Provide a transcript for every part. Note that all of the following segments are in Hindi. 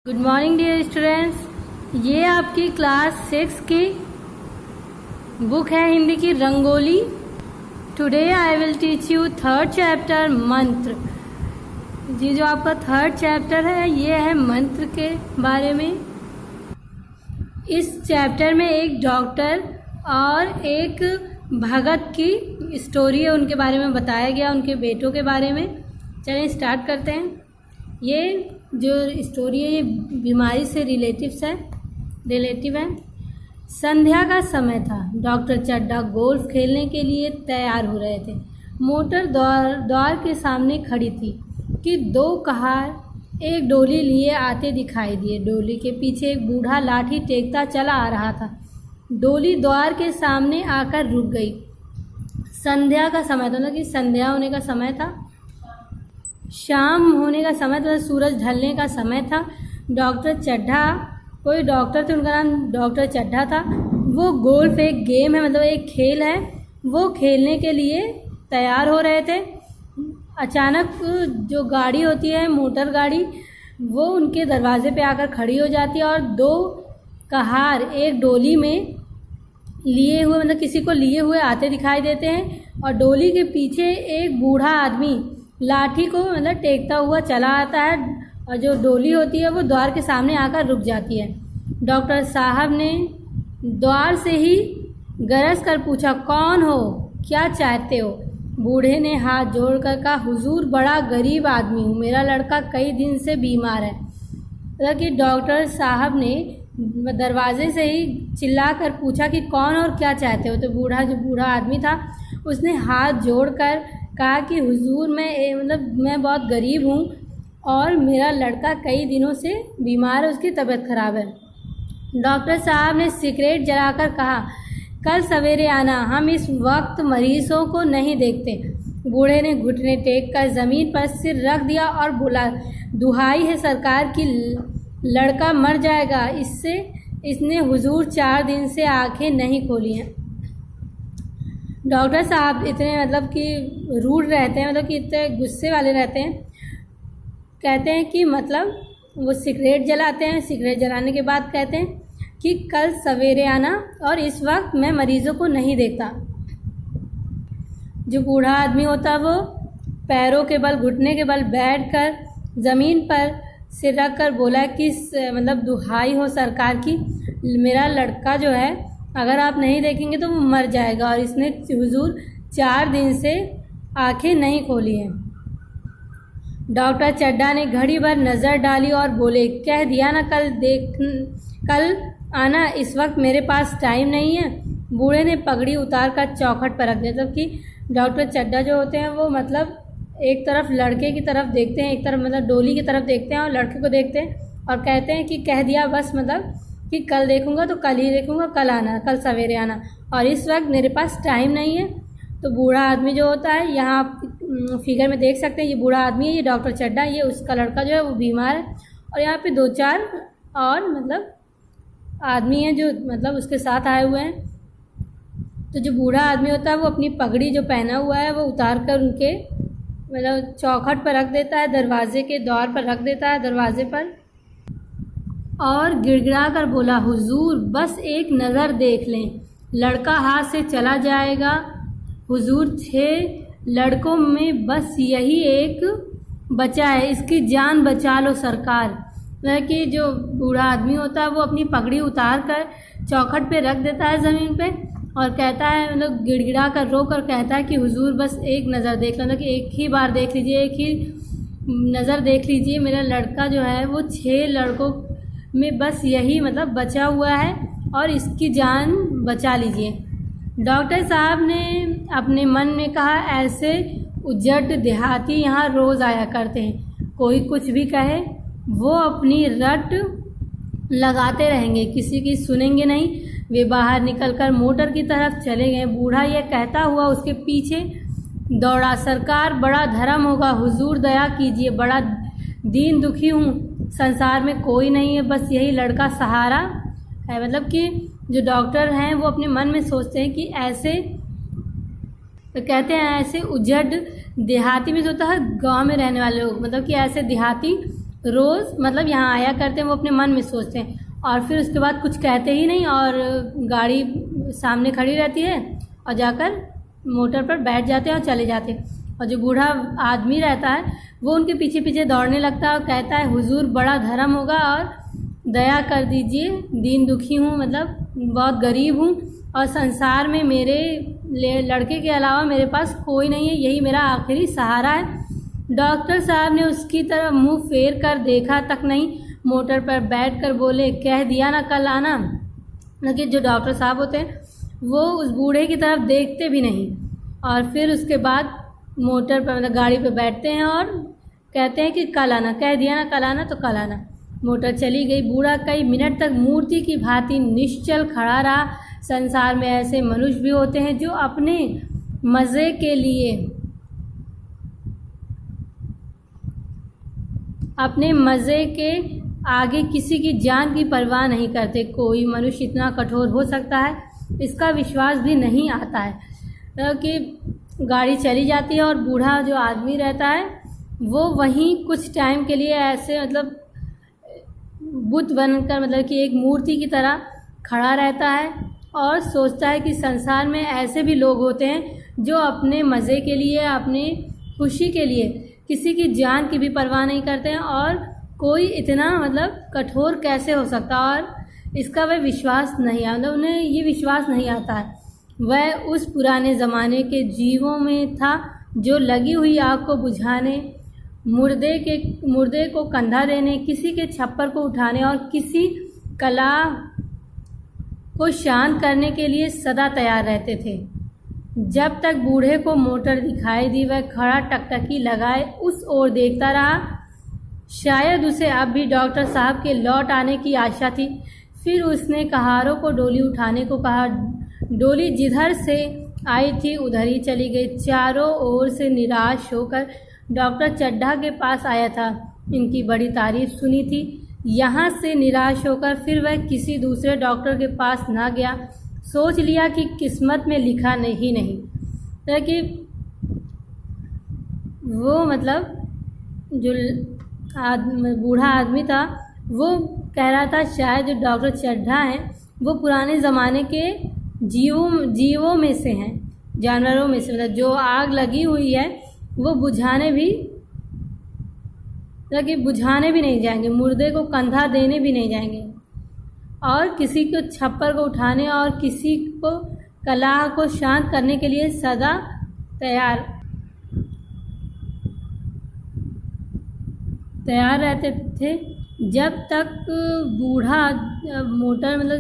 Good morning dear students. ये आपकी क्लास 6 की बुक है हिंदी की rangoli. Today I will teach you third chapter मंत्र। ये जो आपका थर्ड चैप्टर है ये है मंत्र के बारे में। इस चैप्टर में एक डॉक्टर और एक भगत की स्टोरी है, उनके बारे में बताया गया, उनके बेटों के बारे में। चलिए स्टार्ट करते हैं। ये जो स्टोरी है ये बीमारी से रिलेटिव है। संध्या का समय था। डॉक्टर चड्ढा गोल्फ खेलने के लिए तैयार हो रहे थे। मोटर द्वार के सामने खड़ी थी कि दो कहार एक डोली लिए आते दिखाई दिए। डोली के पीछे एक बूढ़ा लाठी टेकता चला आ रहा था। डोली द्वार के सामने आकर रुक गई। संध्या का समय था, मतलब कि संध्या होने का समय था, शाम होने का समय था, सूरज ढलने का समय था। डॉक्टर चड्ढा, कोई डॉक्टर थे, उनका नाम डॉक्टर चड्ढा था। वो गोल्फ एक गेम है, मतलब एक खेल है, वो खेलने के लिए तैयार हो रहे थे। अचानक जो गाड़ी होती है मोटर गाड़ी, वो उनके दरवाजे पे आकर खड़ी हो जाती है और दो कहार एक डोली में लिए हुए, मतलब किसी को लिए हुए आते दिखाई देते हैं। और डोली के पीछे एक बूढ़ा आदमी लाठी को मतलब टेकता हुआ चला आता है और जो डोली होती है वो द्वार के सामने आकर रुक जाती है। डॉक्टर साहब ने द्वार से ही गरज कर पूछा, कौन हो, क्या चाहते हो? बूढ़े ने हाथ जोड़कर कहा, हुजूर बड़ा गरीब आदमी हूँ, मेरा लड़का कई दिन से बीमार है। मतलब कि डॉक्टर साहब ने दरवाजे से ही चिल्ला कर पूछा कि कौन और क्या चाहते हो। तो जो बूढ़ा आदमी था उसने हाथ जोड़कर कहा कि हुजूर मैं बहुत गरीब हूँ और मेरा लड़का कई दिनों से बीमार है, उसकी तबीयत खराब है। डॉक्टर साहब ने सिगरेट जलाकर कहा, कल सवेरे आना, हम इस वक्त मरीजों को नहीं देखते। बूढ़े ने घुटने टेक कर ज़मीन पर सिर रख दिया और बोला, दुहाई है सरकार की, लड़का मर जाएगा, इसने हुजूर 4 दिन से आंखें नहीं खोली हैं। डॉक्टर साहब इतने मतलब कि रूड रहते हैं, मतलब कि इतने गुस्से वाले रहते हैं। कहते हैं कि मतलब वो सिगरेट जलाते हैं, सिगरेट जलाने के बाद कहते हैं कि कल सवेरे आना और इस वक्त मैं मरीज़ों को नहीं देखता। जो बूढ़ा आदमी होता है वो पैरों के बल, घुटने के बल बैठकर ज़मीन पर सिर रख कर बोला कि मतलब दुहाई हो सरकार की, मेरा लड़का जो है अगर आप नहीं देखेंगे तो वो मर जाएगा और इसने हुजूर 4 दिन से आंखें नहीं खोली हैं। डॉक्टर चड्ढा ने घड़ी भर नज़र डाली और बोले, कह दिया ना कल आना, इस वक्त मेरे पास टाइम नहीं है। बूढ़े ने पगड़ी उतार कर चौखट पर रख दिया। जबकि डॉक्टर चड्ढा जो होते हैं वो मतलब एक तरफ लड़के की तरफ देखते हैं, एक तरफ मतलब डोली की तरफ देखते हैं और लड़के को देखते हैं और कहते हैं कि कह दिया बस, मतलब कि कल देखूंगा तो कल ही देखूंगा, कल आना, कल सवेरे आना और इस वक्त मेरे पास टाइम नहीं है। तो बूढ़ा आदमी जो होता है, यहाँ आप फिगर में देख सकते हैं, ये बूढ़ा आदमी है, ये डॉक्टर चड्ढा, ये उसका लड़का जो है वो बीमार है और यहाँ पे 2-4 और मतलब आदमी हैं जो मतलब उसके साथ आए हुए हैं। तो जो बूढ़ा आदमी होता है वो अपनी पगड़ी जो पहना हुआ है वो उतार कर उनके मतलब चौखट पर रख देता है, दरवाजे के द्वार पर रख देता है, दरवाजे पर, और गिड़गिड़ा कर बोला, हुजूर बस एक नज़र देख लें, लड़का हाथ से चला जाएगा। हुजूर 6 लड़कों में बस यही एक बचा है, इसकी जान बचा लो सरकार। मतलब कि जो बूढ़ा आदमी होता है वो अपनी पगड़ी उतार कर चौखट पे रख देता है ज़मीन पे और कहता है, मतलब गिड़गिड़ा कर रो कर कहता है कि हुजूर बस एक नज़र देख लो, मतलब कि एक ही बार देख लीजिए, एक ही नज़र देख लीजिए, मेरा लड़का जो है वो 6 लड़कों में बस यही मतलब बचा हुआ है और इसकी जान बचा लीजिए। डॉक्टर साहब ने अपने मन में कहा, ऐसे उजट देहाती यहाँ रोज़ आया करते हैं, कोई कुछ भी कहे वो अपनी रट लगाते रहेंगे, किसी की सुनेंगे नहीं। वे बाहर निकलकर मोटर की तरफ चले गए। बूढ़ा यह कहता हुआ उसके पीछे दौड़ा, सरकार बड़ा धर्म होगा, हुजूर दया कीजिए, बड़ा दीन दुखी हूँ, संसार में कोई नहीं है, बस यही लड़का सहारा है। मतलब कि जो डॉक्टर हैं वो अपने मन में सोचते हैं कि ऐसे तो कहते हैं ऐसे उजड़ देहाती में जो होता है गांव में रहने वाले लोग, मतलब कि ऐसे देहाती रोज़ मतलब यहाँ आया करते हैं, वो अपने मन में सोचते हैं और फिर उसके बाद कुछ कहते ही नहीं और गाड़ी सामने खड़ी रहती है और जाकर मोटर पर बैठ जाते हैं और चले जाते हैं। और जो बूढ़ा आदमी रहता है वो उनके पीछे पीछे दौड़ने लगता है और कहता है, हुजूर बड़ा धर्म होगा और दया कर दीजिए, दीन दुखी हूँ, मतलब बहुत गरीब हूँ और संसार में मेरे लड़के के अलावा मेरे पास कोई नहीं है, यही मेरा आखिरी सहारा है। डॉक्टर साहब ने उसकी तरफ मुंह फेर कर देखा तक नहीं, मोटर पर बैठकर बोले, कह दिया ना कल आना। लेकिन जो डॉक्टर साहब होते हैं वो उस बूढ़े की तरफ देखते भी नहीं और फिर उसके बाद मोटर पर मतलब गाड़ी पर बैठते हैं और कहते हैं कि कल आना, कह दिया ना कल आना तो कल आना। मोटर चली गई। बूढ़ा कई मिनट तक मूर्ति की भांति निश्चल खड़ा रहा। संसार में ऐसे मनुष्य भी होते हैं जो अपने मज़े के लिए अपने मज़े के आगे किसी की जान की परवाह नहीं करते। कोई मनुष्य इतना कठोर हो सकता है, इसका विश्वास भी नहीं आता है कि गाड़ी चली जाती है और बूढ़ा जो आदमी रहता है वो वहीं कुछ टाइम के लिए ऐसे मतलब बुत बनकर मतलब कि एक मूर्ति की तरह खड़ा रहता है और सोचता है कि संसार में ऐसे भी लोग होते हैं जो अपने मज़े के लिए, अपने खुशी के लिए किसी की जान की भी परवाह नहीं करते हैं और कोई इतना मतलब कठोर कैसे हो सकता, और इसका वह विश्वास नहीं आता, मतलब उन्हें ये विश्वास नहीं आता है। वह उस पुराने ज़माने के जीवों में था जो लगी हुई आग को बुझाने, मुर्दे को कंधा देने, किसी के छप्पर को उठाने और किसी कला को शांत करने के लिए सदा तैयार रहते थे। जब तक बूढ़े को मोटर दिखाई दी वह खड़ा टकटकी लगाए उस ओर देखता रहा। शायद उसे अब भी डॉक्टर साहब के लौट आने की आशा थी। फिर उसने कहारों को डोली उठाने को कहा। डोली जिधर से आई थी उधर ही चली गई। चारों ओर से निराश होकर डॉक्टर चड्ढा के पास आया था। इनकी बड़ी तारीफ सुनी थी। यहाँ से निराश होकर फिर वह किसी दूसरे डॉक्टर के पास ना गया। सोच लिया कि किस्मत में लिखा नहीं कि वो मतलब जो बूढ़ा आदमी था वो कह रहा था शायद जो डॉक्टर चड्ढा हैं वो पुराने ज़माने के जीवों में से हैं, जानवरों में से, मतलब जो आग लगी हुई है वो बुझाने भी नहीं जाएंगे, मुर्दे को कंधा देने भी नहीं जाएंगे और किसी को छप्पर को उठाने और किसी को कलह को शांत करने के लिए सदा तैयार रहते थे। जब तक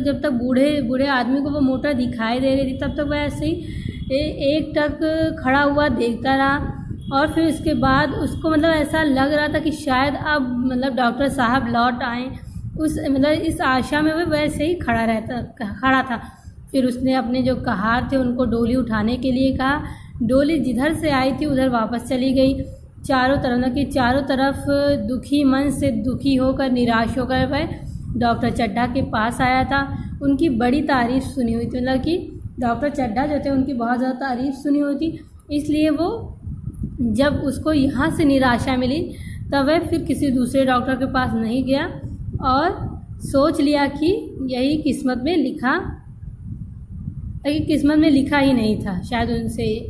जब तक बूढ़े आदमी को वो मोटर दिखाई दे रही थी तब तक वह ऐसे ही एक टक खड़ा हुआ देखता रहा और फिर उसके बाद उसको मतलब ऐसा लग रहा था कि शायद अब मतलब डॉक्टर साहब लौट आएँ, इस आशा में वह वैसे ही खड़ा था। फिर उसने अपने जो कहार थे उनको डोली उठाने के लिए कहा। डोली जिधर से आई थी उधर वापस चली गई। चारों तरफ दुखी मन से दुखी होकर निराश होकर वह डॉक्टर चड्ढा के पास आया था। उनकी बड़ी तारीफ़ सुनी हुई थी, मतलब कि डॉक्टर चड्ढा जो थे उनकी बहुत ज़्यादा तारीफ़ सुनी हुई थी, इसलिए वो जब उसको यहाँ से निराशा मिली तब वह फिर किसी दूसरे डॉक्टर के पास नहीं गया और सोच लिया कि यही किस्मत में लिखा ही नहीं था शायद उनसे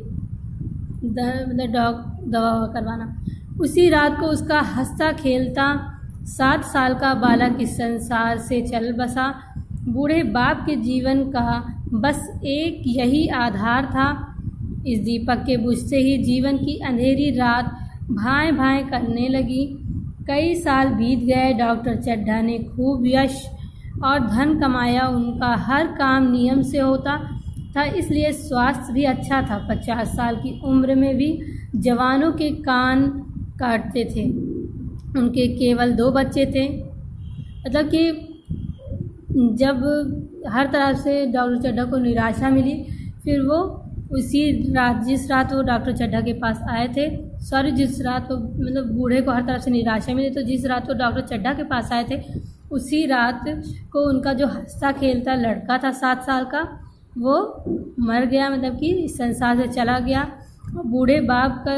दवा करवाना। उसी रात को उसका हंसता खेलता 7 साल का बालक इस संसार से चल बसा। बूढ़े बाप के जीवन का बस एक यही आधार था। इस दीपक के बुझते ही जीवन की अंधेरी रात भाएं भाएं करने लगी। कई साल बीत गए। डॉक्टर चड्ढा ने खूब यश और धन कमाया। उनका हर काम नियम से होता था, इसलिए स्वास्थ्य भी अच्छा था। 50 साल की उम्र में भी जवानों के कान काटते थे। उनके केवल 2 बच्चे थे। मतलब कि जब हर तरफ से डॉक्टर चड्ढा को निराशा मिली फिर वो जिस रात वो डॉक्टर चड्ढा के पास आए थे, जिस रात वो मतलब बूढ़े को हर तरफ से निराशा मिली, तो जिस रात वो डॉक्टर चड्ढा के पास आए थे उसी रात को उनका जो हंसता खेलता लड़का था 7 साल का वो मर गया, मतलब कि इस संसार से चला गया। और बूढ़े बाप का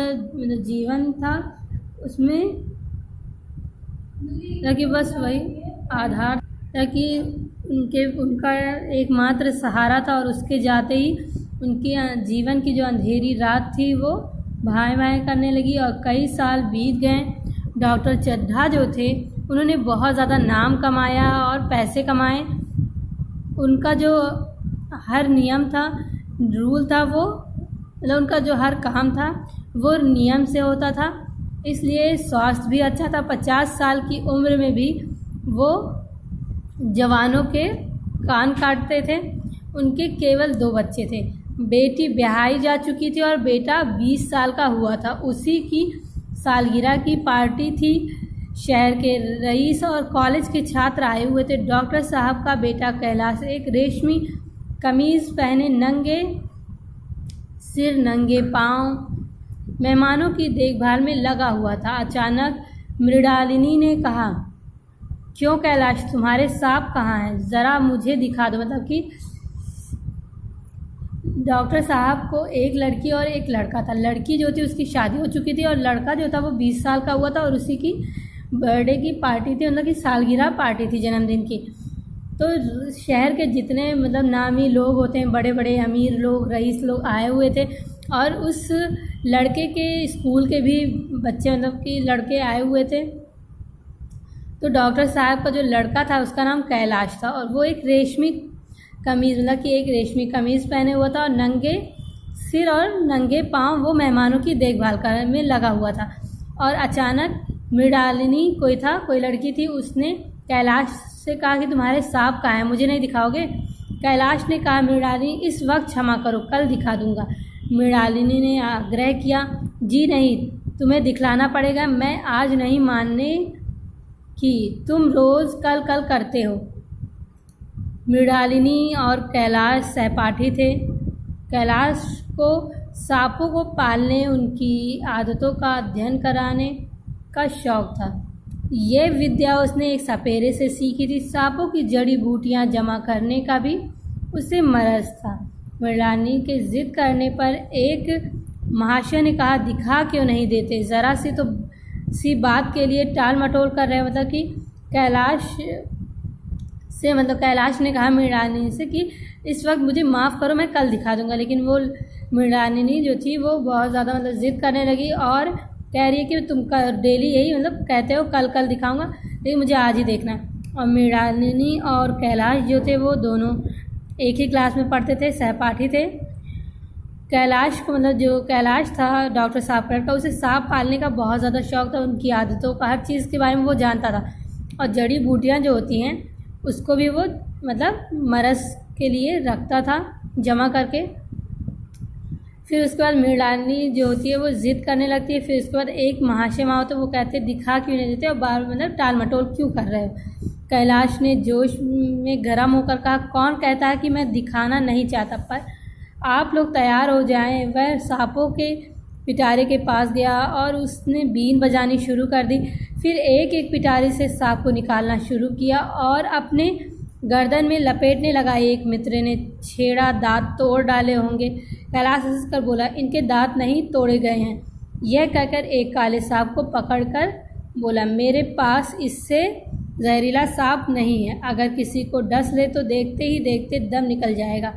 जीवन था उसमें ताकि बस वही आधार, ताकि उनका एकमात्र सहारा था। और उसके जाते ही उनके जीवन की जो अंधेरी रात थी वो भाए भाए करने लगी और कई साल बीत गए। डॉक्टर चड्ढा जो थे उन्होंने बहुत ज़्यादा नाम कमाया और पैसे कमाए। उनका जो हर नियम था, रूल था, वो मतलब उनका जो हर काम था वो नियम से होता था, इसलिए स्वास्थ्य भी अच्छा था। 50 साल की उम्र में भी वो जवानों के कान काटते थे। उनके केवल 2 बच्चे थे, बेटी ब्याही जा चुकी थी और बेटा 20 साल का हुआ था। उसी की सालगिरह की पार्टी थी। शहर के रईस और कॉलेज के छात्र आए हुए थे। डॉक्टर साहब का बेटा कैलाश एक रेशमी कमीज़ पहने नंगे सिर नंगे पांव मेहमानों की देखभाल में लगा हुआ था। अचानक मृणालिनी ने कहा, क्यों कैलाश, तुम्हारे सांप कहाँ हैं? ज़रा मुझे दिखा दो। मतलब कि डॉक्टर साहब को एक लड़की और एक लड़का था। लड़की जो थी उसकी शादी हो चुकी थी और लड़का जो था वो 20 साल का हुआ था और उसी की बर्थडे की पार्टी थी, मतलब कि सालगिरह पार्टी थी जन्मदिन की। तो शहर के जितने मतलब नामी लोग होते हैं, बड़े बड़े अमीर लोग, रईस लोग आए हुए थे और उस लड़के के स्कूल के भी बच्चे मतलब कि लड़के आए हुए थे। तो डॉक्टर साहब का जो लड़का था उसका नाम कैलाश था और वो एक रेशमी कमीज़ मतलब कि एक रेशमी कमीज़ पहने हुआ था और नंगे सिर और नंगे पाँव वो मेहमानों की देखभाल करने में लगा हुआ था। और अचानक मृणालिनी कोई लड़की थी, उसने कैलाश से कहा कि तुम्हारे सांप कहाँ हैं, मुझे नहीं दिखाओगे? कैलाश ने कहा, मृणालिनी इस वक्त क्षमा करो, कल दिखा दूंगा। मृणालिनी ने आग्रह किया, जी नहीं, तुम्हें दिखलाना पड़ेगा, मैं आज नहीं मानने की, तुम रोज़ कल कल करते हो। मृणालिनी और कैलाश सहपाठी थे। कैलाश को सांपों को पालने, उनकी आदतों का अध्ययन कराने का शौक़ था। ये विद्या उसने एक सपेरे से सीखी थी। सांपों की जड़ी बूटियाँ जमा करने का भी उसे मरज़ था। मृणालिनी के ज़िद करने पर एक महाशय ने कहा, दिखा क्यों नहीं देते? ज़रा सी तो सी बात के लिए टाल मटोल कर रहे। मतलब कि कैलाश ने कहा मृणालिनी से कि इस वक्त मुझे माफ़ करो, मैं कल दिखा दूंगा। लेकिन वो मृणालिनी जो थी वो बहुत ज़्यादा मतलब ज़िद करने लगी और कह रही है कि तुम डेली यही मतलब कहते हो कल कल दिखाऊंगा, लेकिन मुझे आज ही देखना है। और मृणालिनी और कैलाश जो थे वो दोनों एक ही क्लास में पढ़ते थे, सहपाठी थे। कैलाश को मतलब जो कैलाश था डॉक्टर साहब का, उसे सांप पालने का बहुत ज़्यादा शौक़ था। उनकी आदतों का, हर चीज़ के बारे में वो जानता था। और जड़ी बूटियाँ जो होती हैं उसको भी वो मतलब मरज़ के लिए रखता था जमा करके। फिर उसके बाद मृणालिनी जो होती है वो ज़िद करने लगती है। फिर उसके बाद एक महाशय वहाँ होते, वो कहते दिखा क्यों नहीं देते और बार मतलब टाल मटोल क्यों कर रहे हो? कैलाश ने जोश में गर्म होकर कहा, कौन कहता है कि मैं दिखाना नहीं चाहता, पर आप लोग तैयार हो जाएं। वह सांपों के पिटारे के पास गया और उसने बीन बजानी शुरू कर दी। फिर एक एक पिटारे से सांप को निकालना शुरू किया और अपने गर्दन में लपेटने लगा। एक मित्र ने छेड़ा, दांत तोड़ डाले होंगे। कैलाश हंसकर बोला, इनके दांत नहीं तोड़े गए हैं। यह कहकर एक काले सांप को पकड़कर बोला, मेरे पास इससे जहरीला सांप नहीं है, अगर किसी को डस ले तो देखते ही देखते दम निकल जाएगा।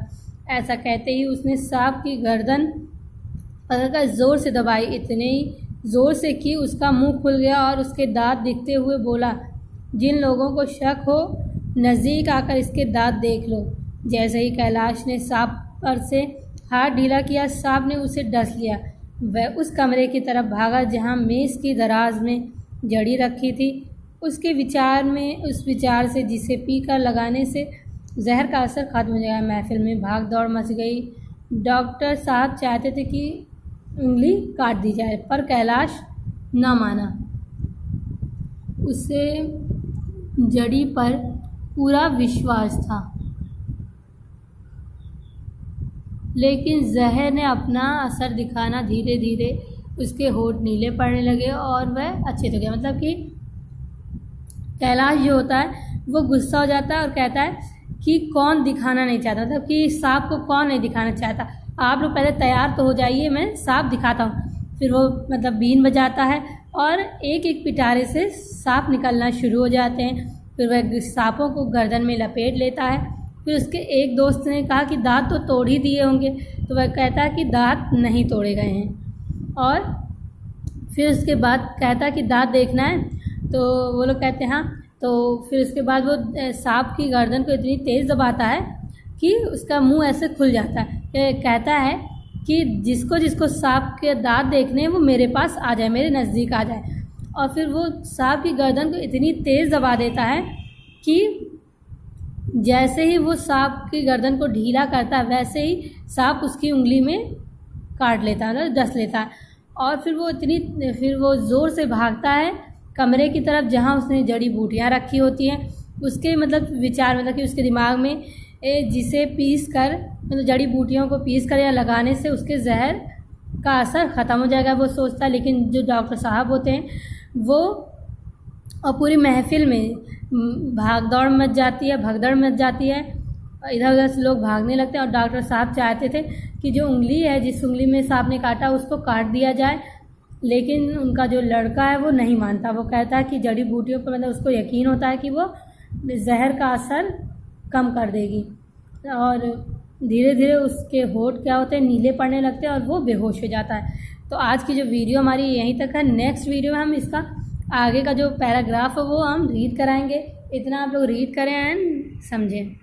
ऐसा कहते ही उसने सांप की गर्दन पकड़कर जोर से दबाई। इतने ही जोर से कि उसका मुंह खुल गया और उसके दांत दिखते हुए बोला, जिन लोगों को शक हो नज़दीक आकर इसके दांत देख लो। जैसे ही कैलाश ने सांप पर से हाथ ढीला किया, सांप ने उसे डस लिया। वह उस कमरे की तरफ भागा जहां मेज़ की दराज में जड़ी रखी थी। उस विचार से जिसे पीकर लगाने से जहर का असर खत्म हो जाएगा। महफिल में भाग दौड़ मच गई। डॉक्टर साहब चाहते थे कि उंगली काट दी जाए, पर कैलाश न माना। उसे जड़ी पर पूरा विश्वास था, लेकिन जहर ने अपना असर दिखाना धीरे धीरे उसके होंठ नीले पड़ने लगे और वह अच्छे हो गया। मतलब कि कैलाश जो होता है वो गुस्सा हो जाता है और कहता है कि कौन दिखाना नहीं चाहता, मतलब कि सांप को कौन नहीं दिखाना चाहता, आप लोग पहले तैयार तो हो जाइए, मैं सांप दिखाता हूँ। फिर वो मतलब बीन बजाता है और एक एक पिटारे से सांप निकलना शुरू हो जाते हैं। फिर वह सांपों को गर्दन में लपेट लेता है। फिर उसके एक दोस्त ने कहा कि दांत तो तोड़ ही दिए होंगे, तो वह कहता है कि दांत नहीं तोड़े गए हैं। और फिर उसके बाद कहता है कि दांत देखना है, तो वो लोग कहते हैं हाँ। तो फिर उसके बाद वो सांप की गर्दन को इतनी तेज़ दबाता है कि उसका मुंह ऐसे खुल जाता है। कहता है कि जिसको जिसको सांप के दांत देखने हैं वो मेरे पास आ जाए, मेरे नज़दीक आ जाए। और फिर वो सांप की गर्दन को इतनी तेज़ दबा देता है कि जैसे ही वो सांप की गर्दन को ढीला करता है वैसे ही सांप उसकी उंगली में काट लेता है, मतलब डस लेता है। और फिर वो ज़ोर से भागता है कमरे की तरफ जहाँ उसने जड़ी बूटियाँ रखी होती हैं। उसके विचार कि उसके दिमाग में जिसे पीस कर मतलब जड़ी बूटियों को पीस कर या लगाने से उसके जहर का असर ख़त्म हो जाएगा, वो सोचता है। लेकिन जो डॉक्टर साहब होते हैं वो और पूरी महफिल में भागदौड़ मच जाती है, भगदड़ मच जाती है। इधर उधर से लोग भागने लगते हैं। और डॉक्टर साहब चाहते थे कि जो उंगली है, जिस उंगली में सांप ने काटा, उसको काट दिया जाए। लेकिन उनका जो लड़का है वो नहीं मानता। वो कहता है कि जड़ी बूटियों पर उसको यकीन होता है कि वो जहर का असर कम कर देगी। और धीरे धीरे उसके होंठ क्या होते हैं, नीले पड़ने लगते हैं और वो बेहोश हो जाता है। तो आज की जो वीडियो हमारी यहीं तक है। नेक्स्ट वीडियो में हम इसका आगे का जो पैराग्राफ है वो हम रीड कराएंगे। इतना आप लोग रीड करें एंड समझें।